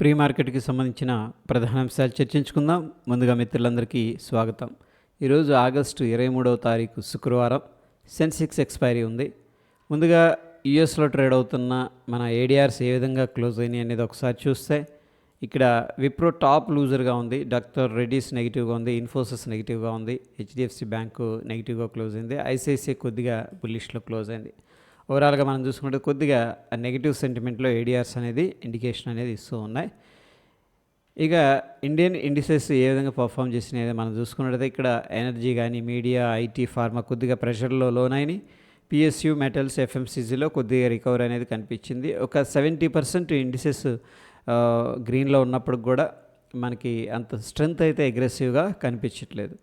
Pre మార్కెట్కి సంబంధించిన ప్రధాన అంశాలు చర్చించుకుందాం. ముందుగా మిత్రులందరికీ స్వాగతం. ఈరోజు ఆగస్టు 23వ తారీఖు శుక్రవారం. సెన్సెక్స్ ఎక్స్పైరీ ఉంది. ముందుగా యుఎస్లో ట్రేడ్ అవుతున్న మన ఏడిఆర్స్ ఏ విధంగా క్లోజ్ అయినాయి అనేది ఒకసారి చూస్తే ఇక్కడ విప్రో టాప్ లూజర్గా ఉంది. డాక్టర్ రెడ్డీస్ నెగిటివ్గా ఉంది. ఇన్ఫోసిస్ నెగిటివ్గా ఉంది. హెచ్డిఎఫ్సి బ్యాంకు నెగిటివ్గా క్లోజ్ అయింది. ఐసిఐసిఐ కొద్దిగా బుల్లిష్లో క్లోజ్ అయింది. ఓవరాల్గా మనం చూసుకుంటే కొద్దిగా నెగిటివ్ సెంటిమెంట్లో ఏడిఆర్స్ అనేది ఇండికేషన్ అనేది ఇస్తూ ఉన్నాయి. ఇక ఇండియన్ ఇండిసెస్ ఏ విధంగా పర్ఫామ్ చేసినాయి మనం చూసుకున్నట్లయితే ఇక్కడ ఎనర్జీ కానీ మీడియా, ఐటీ, ఫార్మా కొద్దిగా ప్రెషర్లో లోనైనాయి. పిఎస్యు, మెటల్స్, ఎఫ్ఎంసీజీలో కొద్దిగా రికవరీ అనేది కనిపించింది. ఒక 70% ఇండిసెస్ గ్రీన్లో ఉన్నప్పుడు కూడా మనకి అంత స్ట్రెంగ్త్ అయితే అగ్రెసివ్గా కనిపించట్లేదు.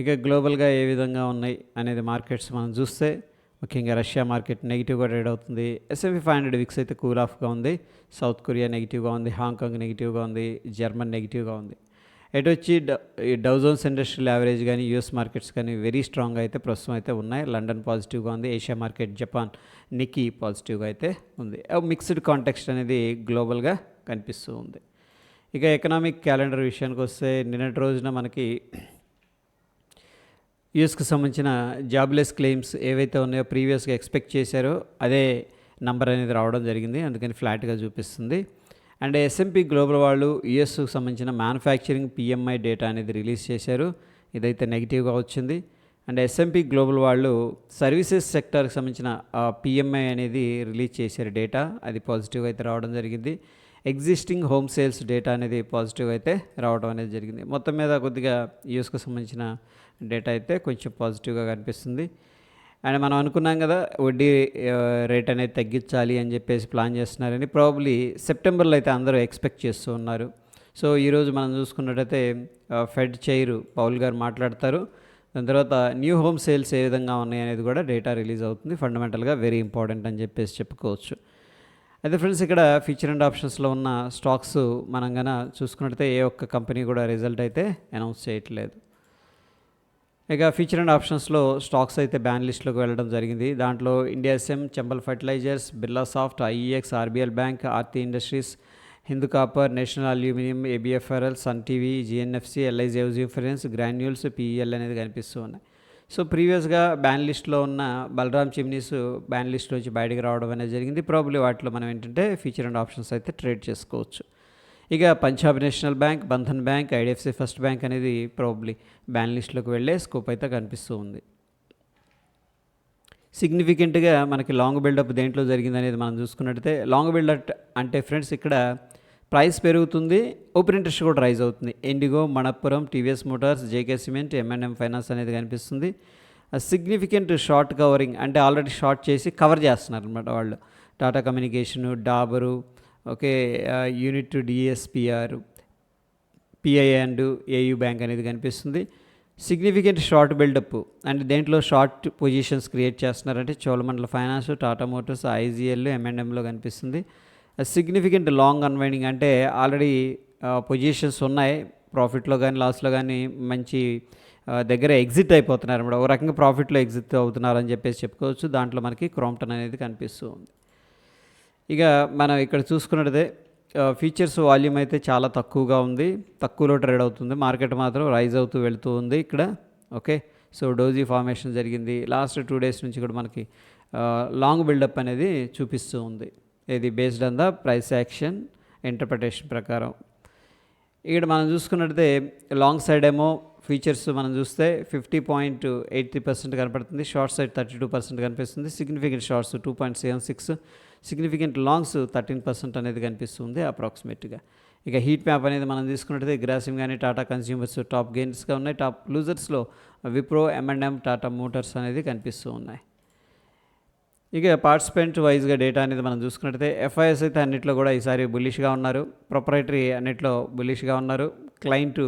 ఇక గ్లోబల్గా ఏ విధంగా ఉన్నాయి అనేది మార్కెట్స్ మనం చూస్తే ముఖ్యంగా రష్యా మార్కెట్ నెగిటివ్గా ట్రేడ్ అవుతుంది. S&P 500 విక్స్ అయితే కూల్ ఆఫ్గా ఉంది. సౌత్ కొరియా నెగిటివ్గా ఉంది. హాంకాంగ్ నెగిటివ్గా ఉంది. జర్మన్ నెగిటివ్గా ఉంది. ఎటు వచ్చి డౌజోన్స్ ఇండస్ట్రియల్ యావరేజ్ కానీ యూఎస్ మార్కెట్స్ కానీ వెరీ స్ట్రాంగ్ అయితే ప్రస్తుతం అయితే ఉన్నాయి. లండన్ పాజిటివ్గా ఉంది. ఏషియా మార్కెట్, జపాన్, నిక్కీ పాజిటివ్గా అయితే ఉంది. మిక్స్డ్ కాంటెక్స్ట్ అనేది గ్లోబల్గా కనిపిస్తూ ఉంది. ఇక ఎకనామిక్ క్యాలెండర్ విషయానికి వస్తే నిన్నటి రోజున మనకి యూఎస్కి సంబంధించిన జాబ్లెస్ క్లెయిమ్స్ ఏవైతే ఉన్నాయో ప్రీవియస్గా ఎక్స్పెక్ట్ చేశారో అదే నంబర్ అనేది రావడం జరిగింది. అందుకని ఫ్లాట్గా చూపిస్తుంది. అండ్ S&P గ్లోబల్ వాళ్ళు యూఎస్కి సంబంధించిన మ్యానుఫ్యాక్చరింగ్ PMI డేటా అనేది రిలీజ్ చేశారు. ఇదైతే నెగిటివ్గా వచ్చింది. అండ్ S&P గ్లోబల్ వాళ్ళు సర్వీసెస్ సెక్టార్కి సంబంధించిన PMI అనేది రిలీజ్ చేశారు డేటా. అది పాజిటివ్ అయితే రావడం జరిగింది. ఎగ్జిస్టింగ్ హోమ్ సేల్స్ డేటా అనేది పాజిటివ్ అయితే రావడం అనేది జరిగింది. మొత్తం మీద కొద్దిగా యూఎస్కి సంబంధించిన డేటా అయితే కొంచెం పాజిటివ్గా కనిపిస్తుంది. అండ్ మనం అనుకున్నాం కదా వడ్డీ రేట్ అనేది తగ్గించాలి అని చెప్పేసి ప్లాన్ చేస్తున్నారని ప్రాబబ్లీ సెప్టెంబర్లో అయితే అందరూ ఎక్స్పెక్ట్ చేస్తూ ఉన్నారు. సో ఈరోజు మనం చూసుకున్నట్టయితే ఫెడ్ చైర్ పౌల్ గారు మాట్లాడతారు. దాని తర్వాత న్యూ హోమ్ సేల్స్ ఏ విధంగా ఉన్నాయి అనేది కూడా డేటా రిలీజ్ అవుతుంది. ఫండమెంటల్గా వెరీ ఇంపార్టెంట్ అని చెప్పేసి చెప్పుకోవచ్చు. అయితే ఫ్రెండ్స్ ఇక్కడ ఫ్యూచర్ అండ్ ఆప్షన్స్లో ఉన్న స్టాక్స్ మనం కన్నా చూసుకున్నట్టయితే ఏ ఒక్క కంపెనీ కూడా రిజల్ట్ అయితే అనౌన్స్ చేయట్లేదు. ఇక ఫ్యూచర్ అండ్ ఆప్షన్స్లో స్టాక్స్ అయితే బ్యాన్ లిస్ట్లోకి వెళ్ళడం జరిగింది. దాంట్లో India SEM, Chambal fertilisers, Birla soft, IEX, RBL bank, Aarti industries, Hindu copper, national aluminium, ABFRL, sun TV, GNFC, LIC housing finance, granules, PEL అనేది కనిపిస్తూ ఉన్నాయి. సో ప్రీవియస్గా బ్యాన్ లిస్ట్లో ఉన్న బలరామ్ చిమ్నీస్ బ్యాన్ లిస్ట్ నుంచి బయటకు రావడం అనేది జరిగింది. ప్రాబ్లీ వాటిలో మనం ఏంటంటే ఫ్యూచర్ అండ్ ఆప్షన్స్ అయితే ట్రేడ్ చేసుకోవచ్చు. ఇక Punjab national bank, Bandhan bank, IDFC first bank అనేది ప్రాబ్లీ బ్యాన్ లిస్ట్లోకి వెళ్ళే స్కోప్ అయితే కనిపిస్తూ ఉంది. సిగ్నిఫికెంట్గా మనకి లాంగ్ బిల్డప్ దేంట్లో జరిగింది అనేది మనం చూసుకున్నట్టయితే లాంగ్ బిల్డప్ అంటే ఫ్రెండ్స్ ఇక్కడ ప్రైస్ పెరుగుతుంది, ఓపెన్ ఇంట్రెస్ట్ కూడా రైజ్ అవుతుంది. ఇండిగో, మణప్పురం, టీవీఎస్ మోటార్స్, JK సిమెంట్, M&M ఫైనాన్స్ అనేది కనిపిస్తుంది. సిగ్నిఫికెంట్ షార్ట్ కవరింగ్ అంటే ఆల్రెడీ షార్ట్ చేసి కవర్ చేస్తున్నారు అనమాట వాళ్ళు. Tata Communication, Dabur, okay, unit, DSPR, PI and AU Bank అనేది కనిపిస్తుంది. సిగ్నిఫికెంట్ షార్ట్ బిల్డప్ అండ్ దేంట్లో షార్ట్ పొజిషన్స్ క్రియేట్ చేస్తున్నారంటే చోళమండల ఫైనాన్స్, టాటా మోటార్స్, IGL, M&Mలో కనిపిస్తుంది. సిగ్నిఫికెంట్ లాంగ్ అన్వైండింగ్ అంటే ఆల్రెడీ పొజిషన్స్ ఉన్నాయి, ప్రాఫిట్లో కానీ లాస్లో కానీ మంచి దగ్గర ఎగ్జిట్ అయిపోతున్నారు అన్నమాట. ఒక రకంగా ప్రాఫిట్లో ఎగ్జిట్ అవుతున్నారని చెప్పేసి చెప్పుకోవచ్చు. దాంట్లో మనకి క్రాంప్టన్ అనేది కనిపిస్తూ ఉంది. ఇక మనం ఇక్కడ చూసుకున్నట్టే ఫ్యూచర్స్ వాల్యూమ్ అయితే చాలా తక్కువగా ఉంది, తక్కువలో ట్రేడ్ అవుతుంది. మార్కెట్ మాత్రం రైజ్ అవుతూ వెళుతూ ఉంది ఇక్కడ. ఓకే, సో డోజీ ఫార్మేషన్ జరిగింది. లాస్ట్ 2 days నుంచి కూడా మనకి లాంగ్ బిల్డప్ అనేది చూపిస్తూ ఉంది. ఇది based on the price action interpretation ప్రకారం. ఇక్కడ మనం చూసుకున్నట్టయితే లాంగ్ సైడ్ ఏమో ఫీచర్స్ మనం చూస్తే 50.83% కనపడుతుంది. షార్ట్ సైడ్ 32% కనిపిస్తుంది. సిగ్నిఫికెంట్ షార్ట్స్ 2.76, సిగ్నిఫికెంట్ లాంగ్స్ 13% అనేది కనిపిస్తుంది అప్రాక్సిమేట్గా. ఇక హీట్ మ్యాప్ అనేది మనం తీసుకున్నట్టయితే గ్రాసిమ్ కానీ టాటా కన్స్యూమర్స్ టాప్ గెయిన్స్గా ఉన్నాయి. టాప్ లూజర్స్లో విప్రో, M&M, టాటా మోటార్స్ అనేది కనిపిస్తూ ఉన్నాయి. ఇక పార్టిసిపెంట్ వైజ్గా డేటా అనేది మనం చూసుకున్నట్టయితే FIS అయితే అన్నిట్లో కూడా ఈసారి బుల్లిష్గా ఉన్నారు. ప్రొపరైటరీ అన్నిట్లో బుల్లిష్గా ఉన్నారు. క్లయింట్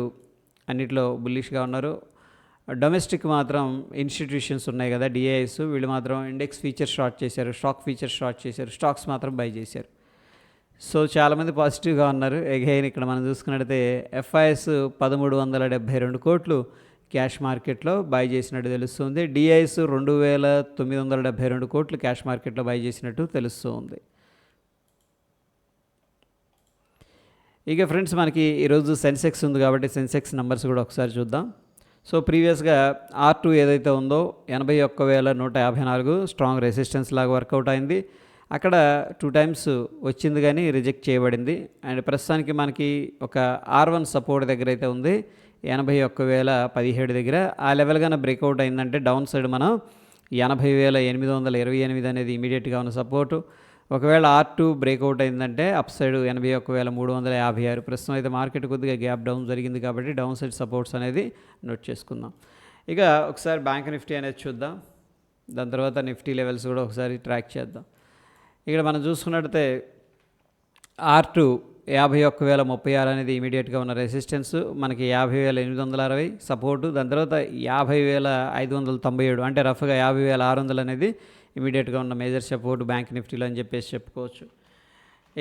అన్నిట్లో బుల్లిష్గా ఉన్నారు. డొమెస్టిక్ మాత్రం ఇన్స్టిట్యూషన్స్ ఉన్నాయి కదా, DIIs, వీళ్ళు మాత్రం ఇండెక్స్ ఫీచర్ షార్ట్ చేశారు, స్టాక్ ఫీచర్ షార్ట్ చేశారు, స్టాక్స్ మాత్రం బై చేశారు. సో చాలామంది పాజిటివ్గా ఉన్నారు. అగైన్ ఇక్కడ మనం చూసుకున్నట్టయితే FIS 1372 కోట్లు క్యాష్ మార్కెట్లో బై చేసినట్టు తెలుస్తుంది. DIIs 2972 కోట్లు క్యాష్ మార్కెట్లో బై చేసినట్టు తెలుస్తూ ఉంది. ఇక ఫ్రెండ్స్ మనకి ఈరోజు సెన్సెక్స్ ఉంది కాబట్టి సెన్సెక్స్ నెంబర్స్ కూడా ఒకసారి చూద్దాం. సో ప్రీవియస్గా R2 ఏదైతే ఉందో 81,154 స్ట్రాంగ్ రెసిస్టెన్స్ లాగా వర్కౌట్ అయింది. అక్కడ 2 టైమ్స్ వచ్చింది కానీ రిజెక్ట్ చేయబడింది. అండ్ ప్రస్తుతానికి మనకి ఒక R1 సపోర్ట్ దగ్గర అయితే ఉంది 81,017 దగ్గర. ఆ లెవెల్ కన్నా బ్రేక్అవుట్ అయిందంటే డౌన్ సైడ్ మనం 80,828 అనేది ఇమీడియట్గా ఉన్న సపోర్టు. ఒకవేళ R2 బ్రేక్అవుట్ అయిందంటే అప్ సైడ్ 81,356. ప్రస్తుతం అయితే మార్కెట్ కొద్దిగా గ్యాప్ డౌన్ జరిగింది కాబట్టి డౌన్ సైడ్ సపోర్ట్స్ అనేది నోట్ చేసుకుందాం. ఇక ఒకసారి బ్యాంక్ నిఫ్టీ అనేది చూద్దాం. దాని తర్వాత నిఫ్టీ లెవెల్స్ కూడా ఒకసారి ట్రాక్ చేద్దాం. ఇక్కడ మనం చూసుకున్నట్టయితే R2 51,036 అనేది ఇమీడియట్గా ఉన్న రెసిస్టెన్స్, మనకి 50,860 సపోర్టు. దాని తర్వాత 50,597 అంటే రఫ్గా 50,600 అనేది ఇమీడియట్గా ఉన్న మేజర్ సపోర్ట్ బ్యాంక్ నిఫ్టీలో అని చెప్పేసి చెప్పుకోవచ్చు.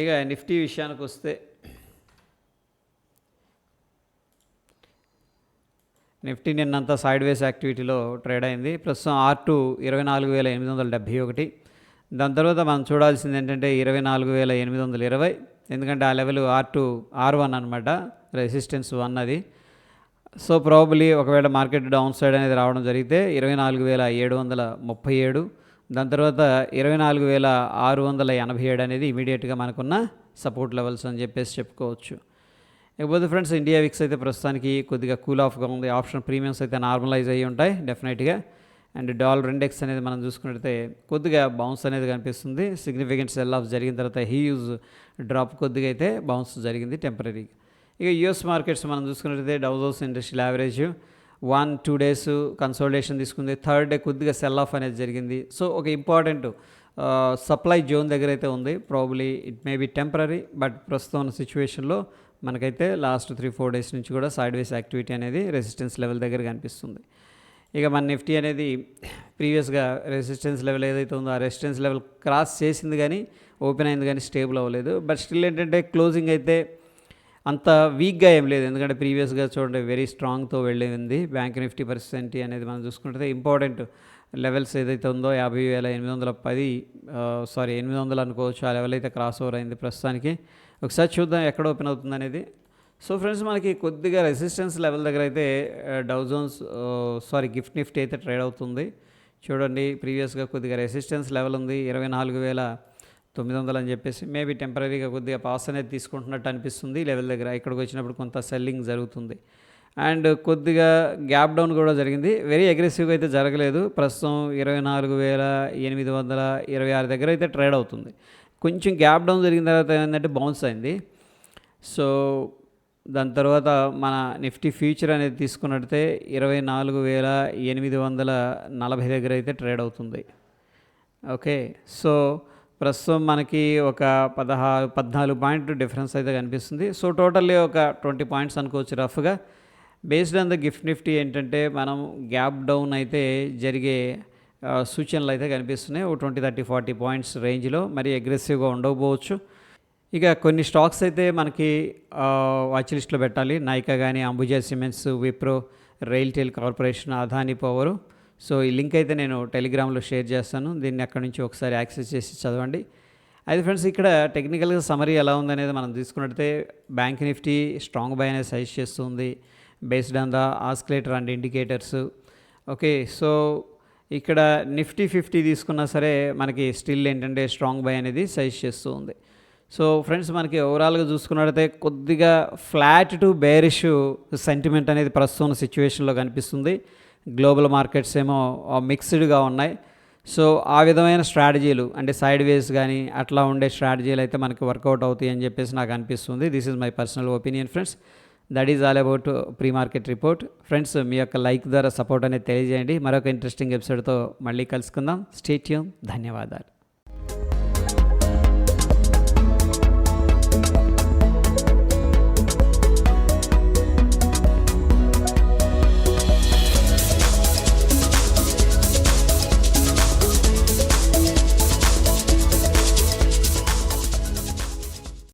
ఇక నిఫ్టీ విషయానికి వస్తే నిఫ్టీ నిన్నంతా సైడ్ వేస్ యాక్టివిటీలో ట్రేడ్ అయింది. ప్రస్తుతం R2 24,871. దాని తర్వాత మనం చూడాల్సింది ఏంటంటే 24,820, ఎందుకంటే ఆ లెవెల్ R1 అనమాట, రెసిస్టెన్స్ 1 అది. సో ప్రాబబ్లీ ఒకవేళ మార్కెట్ డౌన్ సైడ్ అనేది రావడం జరిగితే 24,737, దాని తర్వాత 24,687 అనేది ఇమీడియట్గా మనకున్న సపోర్ట్ లెవెల్స్ అని చెప్పేసి చెప్పుకోవచ్చు. ఇకపోతే ఫ్రెండ్స్ ఇండియా విక్స్ అయితే ప్రస్తుతానికి కొద్దిగా కూల్ ఆఫ్గా ఉంది. ఆప్షన్ ప్రీమియమ్స్ అయితే నార్మలైజ్ అయ్యి ఉంటాయి డెఫినెట్గా. అండ్ డాలర్ ఇండెక్స్ అనేది మనం చూసుకున్నట్లయితే కొద్దిగా బౌన్స్ అనేది కనిపిస్తుంది. సిగ్నిఫికెంట్ సెల్ ఆఫ్ జరిగిన తర్వాత హ్యూజ్ డ్రాప్ కొద్దిగా అయితే బౌన్స్ జరిగింది టెంపరీగా. ఇక యూఎస్ మార్కెట్స్ మనం చూసుకున్నట్లయితే Dow Jones industrial average 1-2 days consolidation తీసుకుంది. థర్డ్ డే కొద్దిగా సెల్ ఆఫ్ అనేది జరిగింది. సో ఒక ఇంపార్టెంట్ సప్లై జోన్ దగ్గర అయితే ఉంది. Probably it may be temporary, but ప్రస్తుతం ఉన్న సిచ్యువేషన్లో మనకైతే లాస్ట్ 3-4 డేస్ నుంచి కూడా సైడ్ వేస్ యాక్టివిటీ అనేది రెసిస్టెన్స్ లెవెల్ దగ్గర కనిపిస్తుంది. ఇక మన నిఫ్టీ అనేది ప్రీవియస్గా రెసిస్టెన్స్ లెవెల్ ఏదైతే ఉందో ఆ రెసిస్టెన్స్ లెవెల్ క్రాస్ చేసింది కానీ ఓపెన్ అయింది కానీ స్టేబుల్ అవ్వలేదు. బట్ స్టిల్ ఏంటంటే క్లోజింగ్ అయితే అంత వీక్గా ఏం లేదు, ఎందుకంటే ప్రీవియస్గా చూడండి వెరీ స్ట్రాంగ్తో వెళ్ళింది బ్యాంక్ నిఫ్టీ పరిస్థితి అనేది మనం చూసుకుంటే. ఇంపార్టెంట్ లెవెల్స్ ఏదైతే ఉందో 50,810 800 అనుకోవచ్చు, ఆ లెవెల్ అయితే క్రాస్ ఓవర్ అయింది ప్రస్తుతానికి. ఒకసారి చూద్దాం ఎక్కడ ఓపెన్ అవుతుంది అనేది. సో ఫ్రెండ్స్ మనకి కొద్దిగా రెసిస్టెన్స్ లెవెల్ దగ్గర అయితే డౌ జోన్స్ గిఫ్ట్ నిఫ్టీ అయితే ట్రేడ్ అవుతుంది. చూడండి ప్రీవియస్గా కొద్దిగా రెసిస్టెన్స్ లెవెల్ ఉంది 24,900 అని చెప్పేసి. మేబీ టెంపరీగా కొద్దిగా పాస్ అనేది తీసుకుంటున్నట్టు అనిపిస్తుంది లెవెల్ దగ్గర. ఇక్కడికి వచ్చినప్పుడు కొంత సెల్లింగ్ జరుగుతుంది. అండ్ కొద్దిగా గ్యాప్ డౌన్ కూడా జరిగింది. వెరీ అగ్రెసివ్గా అయితే జరగలేదు. ప్రస్తుతం 24,826 దగ్గర అయితే ట్రేడ్ అవుతుంది. కొంచెం గ్యాప్ డౌన్ జరిగిన తర్వాత ఏంటంటే బౌన్స్ అయింది. సో దాని తర్వాత మన నిఫ్టీ ఫ్యూచర్ అనేది తీసుకున్నట్లయితే 24,840 దగ్గర అయితే ట్రేడ్ అవుతుంది. ఓకే, సో ప్రస్తుతం మనకి ఒక 14 పాయింట్ డిఫరెన్స్ అయితే కనిపిస్తుంది. సో టోటల్లీ ఒక 20 పాయింట్స్ అనుకోవచ్చు రఫ్గా. Based on the gift Nifty ఏంటంటే మనం గ్యాప్ డౌన్ అయితే జరిగే సూచనలు అయితే కనిపిస్తున్నాయి. 20, 30, 40 పాయింట్స్ రేంజ్లో. మరి అగ్రెసివ్గా ఉండకపోవచ్చు. ఇక కొన్ని స్టాక్స్ అయితే మనకి వాచ్ లిస్ట్లో పెట్టాలి. నైకా కానీ, Ambuja cements, Wipro, RailTel corporation, Adani power. So ఈ లింక్ అయితే నేను టెలిగ్రామ్లో షేర్ చేస్తాను. దీన్ని అక్కడ నుంచి ఒకసారి యాక్సెస్ చేసి చదవండి. అయితే ఫ్రెండ్స్ ఇక్కడ టెక్నికల్గా సమరీ ఎలా ఉందనేది మనం తీసుకున్నట్లయితే బ్యాంక్ నిఫ్టీ స్ట్రాంగ్ బై అనేది సజెస్ట్ చేస్తుంది based on the oscillator and indicators. Okay, so ఇక్కడ నిఫ్టీ 50 తీసుకున్నా సరే మనకి స్టిల్ ఏంటంటే స్ట్రాంగ్ బై అనేది సజెస్ట్ చేస్తూ ఉంది. సో ఫ్రెండ్స్ మనకి ఓవరాల్గా చూసుకున్నట్లయితే కొద్దిగా ఫ్లాట్ టు బేరిష్ సెంటిమెంట్ అనేది ప్రస్తుతం సిచ్యువేషన్లో కనిపిస్తుంది. గ్లోబల్ మార్కెట్స్ ఏమో మిక్స్డ్గా ఉన్నాయి. సో ఆ విధమైన స్ట్రాటజీలు అంటే సైడ్ వేస్ కానీ అట్లా ఉండే స్ట్రాటజీలు అయితే మనకి వర్కౌట్ అవుతాయి అని చెప్పేసి నాకు అనిపిస్తుంది. This is my personal opinion friends. That is all about pre market report. Friends మీ యొక్క లైక్ ద్వారా సపోర్ట్ అనేది తెలియజేయండి. మరొక ఇంట్రెస్టింగ్ ఎపిసోడ్తో మళ్ళీ కలుసుకుందాం. Stay tune. ధన్యవాదాలు.